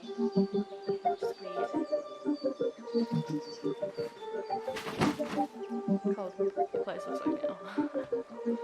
Just weird. Cold place looks like now.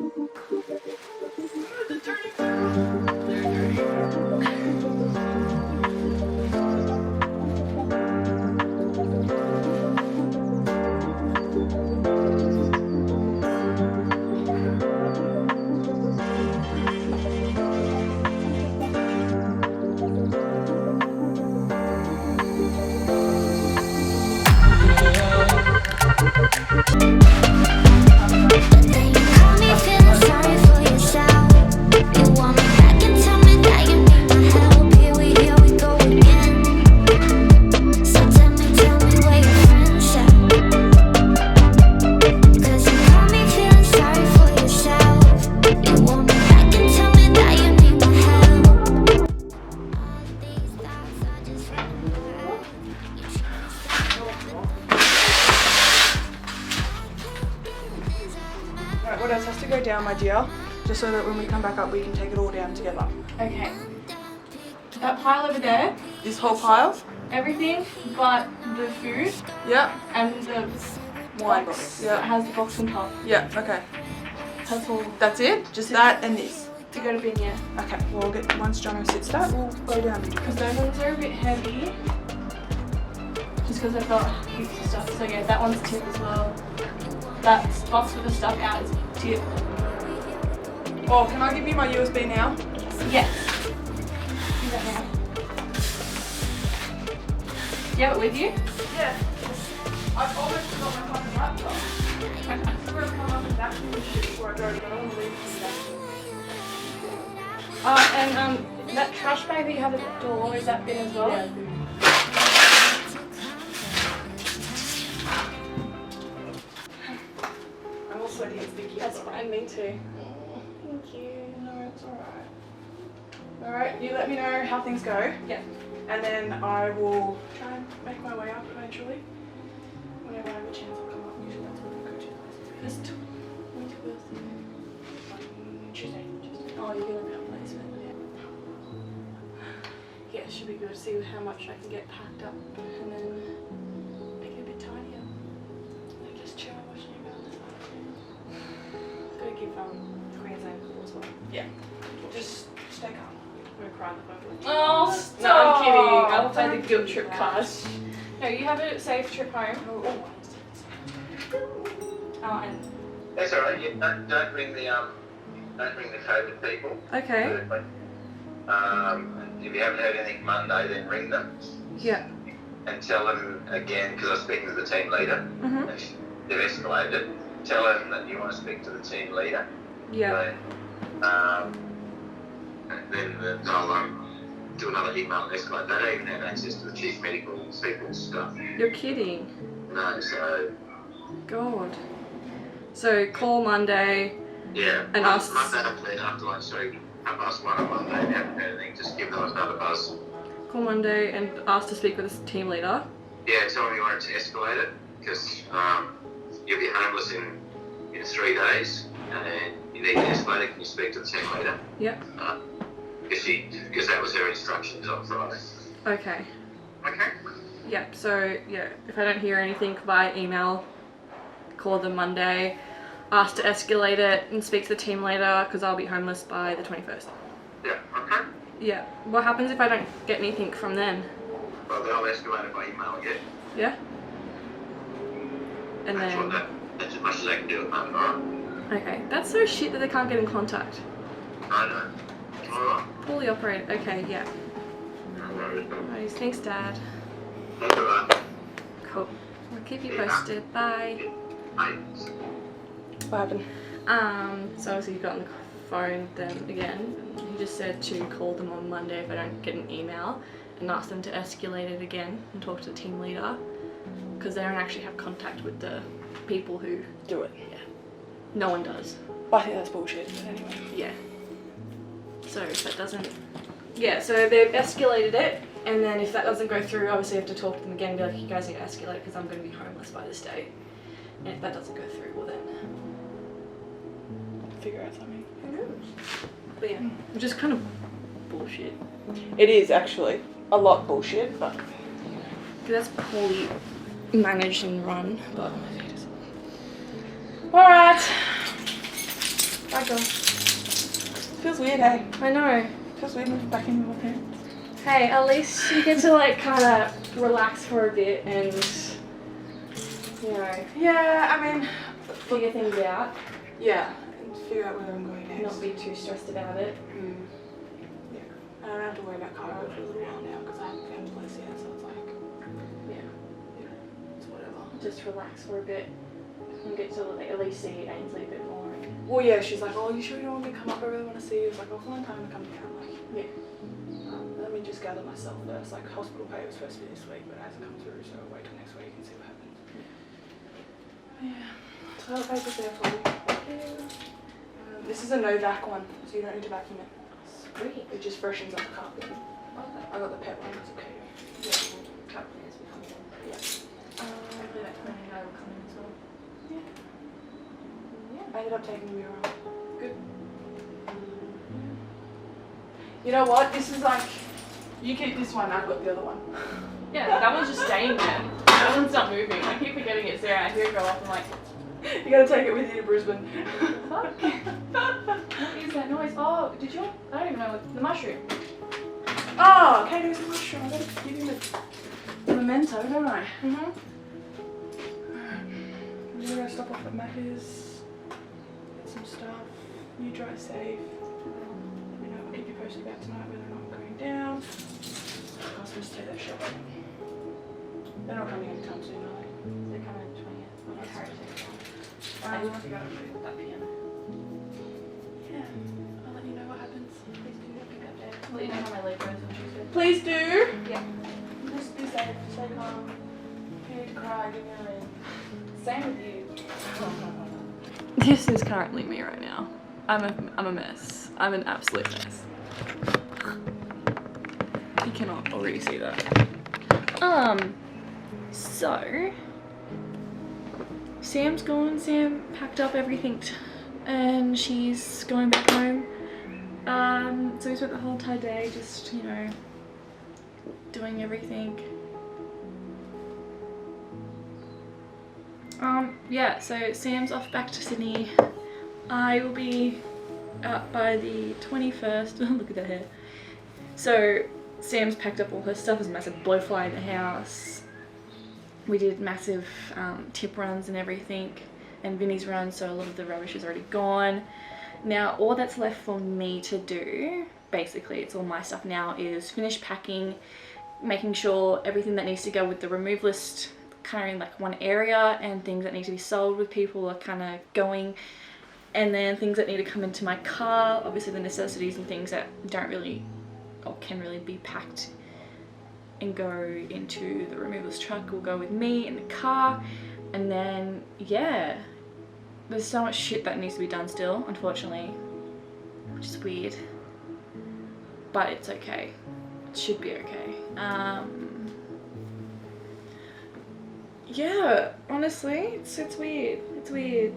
What else has to go down, my dear? Just so that when we come back up, we can take it all down together. Okay. That pile over there, This whole pile? everything but the food Yeah. and the Wine box box. that Yeah. has the box on top. Yeah. Okay. That's all That's it? Just that and this? to go to bin, yeah. Okay. Well, we'll get, once Jono sits that, we'll go down. Because those ones are a bit heavy. Just because I've got heaps of stuff. So yeah, that one's tip as well. That box with the stuff out is tip. Oh, can I give you my USB now? Yes. Do that now. Do you have it with you? Yeah. I've almost forgot my fucking laptop. I'm going to come up and vacuum and shit before I go, but I don't want to leave it And that trash bag that you have at the door, is that bin as well? Yeah. I'm all sweaty and sticky. That's fine, me too. Thank you. No, it's alright. Alright, you let me know how things go. Yeah. And then I will try and make my way up eventually. Whenever I have a chance, I'll come up. Usually that's when I go to. This Tuesday. oh, you're gonna be on placement. Yeah, it should be good to see how much I can get packed up and then make it a bit tidier. I just chill and watch you guys. Gotta give Queensland a call as well. Yeah. Just stay calm. I'm gonna cry on the phone. Oh, stop! No, I'm kidding. I'll play the guilt trip card. No, you have a safe trip home. Oh, and That's all right. Don't ring the COVID people. okay. If you haven't heard anything Monday, then ring them Yeah. and tell them again, because I was speaking to the team leader. Mhm. And they've escalated it. Tell them that you want to speak to the team leader. Yeah. And then they'll do another email and escalate. They don't even have access to the chief medical people's stuff. You're kidding. No, so God. So call Monday. yeah. And ask- Monday after lunch, sorry. Have us one on Monday. If you haven't heard anything, just give them another buzz. Call Monday and ask to speak with the team leader. Yeah, tell them you want to escalate it, because you'll be homeless in 3 days, and you need to escalate it. Can you speak to the team leader? Yep. Because that was her instructions on Friday. Okay. Okay. Yep. So yeah, if I don't hear anything via email, call them Monday. Ask to escalate it and speak to the team leader because I'll be homeless by the 21st. Yeah, okay. Yeah. What happens if I don't get anything from them? Well, they'll escalate it by email again. Yeah. And That's then. that's as much as they can do at the moment, alright? Okay. That's so shit that they can't get in contact. I know. Alright. Fully operated. Okay. Yeah. No worries. Nice. Thanks, Dad. That's alright. Cool. I'll keep you posted. Bye. Bye. What happened? So obviously you got on the phone with them again. He just said to call them on Monday if I don't get an email and ask them to escalate it again and talk to the team leader because they don't actually have contact with the people who Do it. yeah. No one does. I think that's bullshit, but anyway. Yeah. So if that doesn't yeah, so they've escalated it and then if that doesn't go through obviously I have to talk to them again and be like you guys need to escalate because I'm going to be homeless by this date. And if that doesn't go through, well then Figure out something. who knows? But yeah, which is kind of bullshit. It is actually. a lot bullshit, but That's poorly managed and run, but. alright. Bye girl. Feels weird, hey? I know. Feels weird moving back in with my parents. Hey, at least you get to like kind of relax for a bit and, you know, Yeah, I mean, figure things out. yeah, and figure out where I'm going next. Not be too stressed about it. Yeah. I don't have to worry about cargo for a little while now because I haven't found a place yet, so it's like, Yeah. it's whatever. Just relax for a bit and get to like, at least see Ainsley a bit more. Well, yeah, she's like, oh, you sure you don't want me to come up? I really want to see you. It's like, I'll find time to come down. Like, Yeah. let me just gather myself first. Like, hospital pay was supposed to be this week, but it hasn't come through, so I'll wait till next week and see what happens. Yeah. Toilet paper's there for you. This is a no vac one, so you don't need to vacuum it. Sweet. It just freshens up the carpet. Okay. I got the pet one, it's okay. Yeah, we'll cut as we come in. Yeah. Hopefully that cleaning guy will come in as well. I ended up taking the mirror off. Good. You know what? This is like, you keep this one, I've got the other one. Yeah, that one's just staying there. That one's not moving. I keep forgetting it's there. I hear it go off and I'm like, You gotta take it with you to Brisbane. what the fuck? What is that noise? Oh, did you? I don't even know. The mushroom. Oh, okay, there's a mushroom. I gotta give him a memento, don't I? Mm-hmm. I'm gonna stop off at Macca's, get some stuff. You drive safe. Let me know. I'll keep you posted about tonight whether or not I'm going down. I was supposed to take that shop. They're not coming anytime soon, are they? They're coming in 20th. Oh, that's Carriage nice. I don't know if you got to move that piano. Yeah, I'll let you know what happens. Please do that pick up there. I'll let you know how my leg goes on Tuesday. Please do. Yeah. Just be safe, stay calm. If you need to cry, give me a ring. Same with you. This is currently me right now. I'm a mess. I'm an absolute mess. You cannot already see that. So Sam's gone. Sam packed up everything and she's going back home. So we spent the whole entire day just, you know, doing everything. Yeah, so Sam's off back to Sydney. I will be out by the 21st. Look at that hair. So Sam's packed up all her stuff. There's a massive blowfly in the house. We did massive tip runs and everything, and Vinny's run, so a lot of the rubbish is already gone. Now all that's left for me to do, basically it's all my stuff now, is finish packing, making sure everything that needs to go with the remove list kind of in like one area, and things that need to be sold with people are kind of going, and then things that need to come into my car, obviously the necessities and things that don't really or can really be packed and go into the removals truck will go with me in the car. And then yeah, there's so much shit that needs to be done still, unfortunately, which is weird, but it's okay. It should be okay. Yeah, honestly, it's weird. It's weird.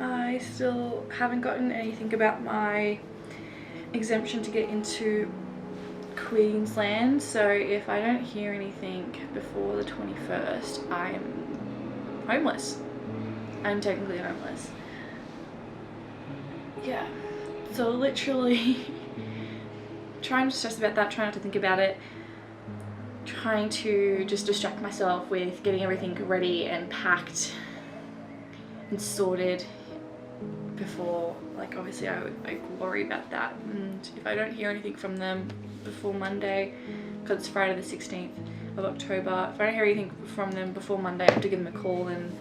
I still haven't gotten anything about my exemption to get into Queensland, so if I don't hear anything before the 21st, I'm homeless. I'm technically homeless. Yeah, so literally trying to stress about that, trying not to think about it, trying to just distract myself with getting everything ready and packed and sorted before, like, obviously I worry about that. And if I don't hear anything from them before Monday, because it's Friday the 16th of October, if I don't hear anything from them before Monday, I have to give them a call and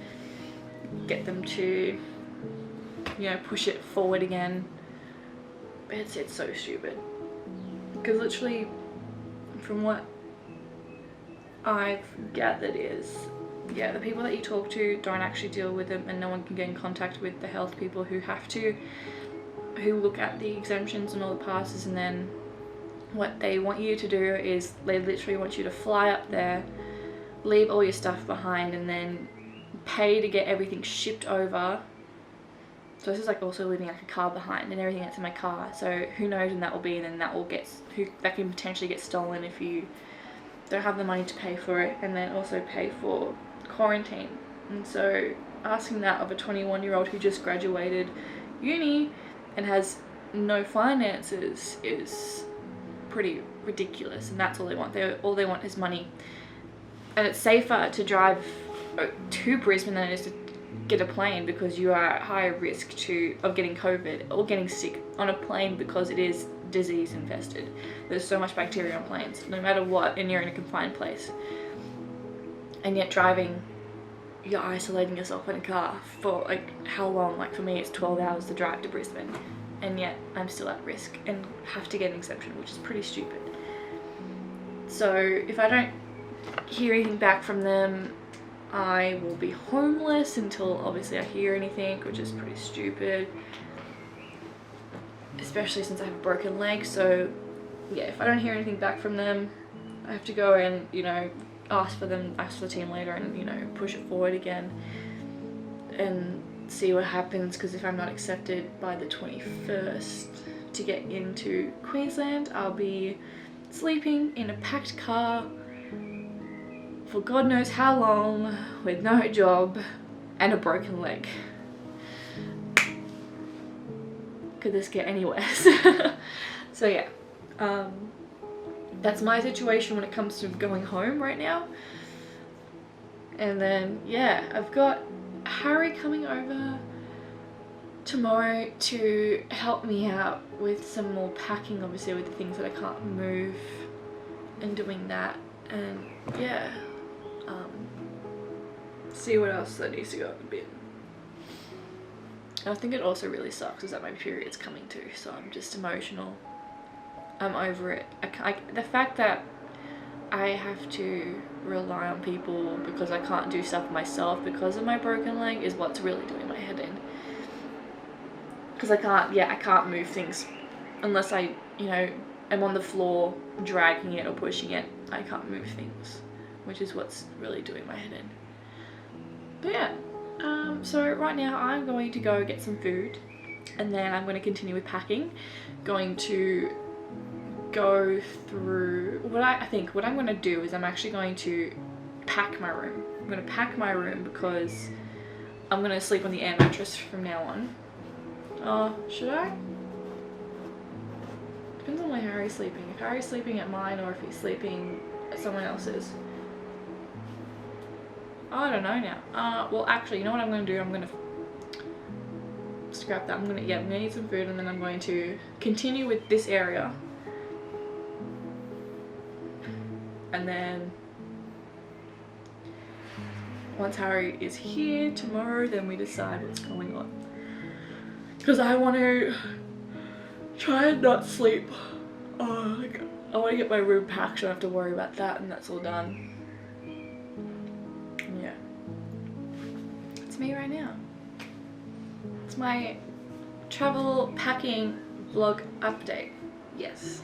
get them to, you know, push it forward again. It's so stupid, because literally from what I've gathered is, yeah, the people that you talk to don't actually deal with them, and no one can get in contact with the health people who have to, who look at the exemptions and all the passes, and then what they want you to do is they literally want you to fly up there, leave all your stuff behind, and then pay to get everything shipped over. So this is like also leaving like a car behind and everything that's in my car, so who knows when that will be, and then that will get, that can potentially get stolen if you don't have the money to pay for it, and then also pay for quarantine. And so asking that of a 21-year-old who just graduated uni and has no finances is pretty ridiculous, and that's all they want. All they want is money. And it's safer to drive to Brisbane than it is to get a plane, because you are at higher risk of getting COVID or getting sick on a plane, because it is disease infested. There's so much bacteria on planes, no matter what, and you're in a confined place. And yet driving, you're isolating yourself in a car for like how long? Like for me it's 12 hours to drive to Brisbane, and yet I'm still at risk and have to get an exemption, which is pretty stupid. So if I don't hear anything back from them, I will be homeless until obviously I hear anything, which is pretty stupid, especially since I have a broken leg. So yeah, if I don't hear anything back from them, I have to go and, you know, ask for the team leader and, you know, push it forward again and see what happens. Because if I'm not accepted by the 21st to get into Queensland, I'll be sleeping in a packed car for God knows how long, with no job and a broken leg. Could this get any worse? So yeah, that's my situation when it comes to going home right now. And then yeah, I've got Harry coming over tomorrow to help me out with some more packing, obviously with the things that I can't move, and doing that. And yeah, see what else that needs to go in the bin. I think it also really sucks is that my period's coming too, so I'm just emotional. I'm over it. The fact that I have to rely on people because I can't do stuff myself because of my broken leg is what's really doing my head in. Because I can't move things unless I, you know, am on the floor dragging it or pushing it. I can't move things, which is what's really doing my head in. But yeah, so right now I'm going to go get some food, and then I'm going to continue with packing. Going to go through what I'm going to do is I'm actually going to pack my room. I'm going to pack my room because I'm going to sleep on the air mattress from now on. Should I? Depends on where Harry's sleeping. If Harry's sleeping at mine or if he's sleeping at someone else's. I don't know now. Well actually, you know what I'm going to do? I'm going to scrap that. I'm going to eat some food, and then I'm going to continue with this area. And then once Harry is here tomorrow, then we decide what's going on. Because I want to try and not sleep. I want to get my room packed so I don't have to worry about that, and that's all done. Yeah. It's me right now. It's my travel packing vlog update. Yes.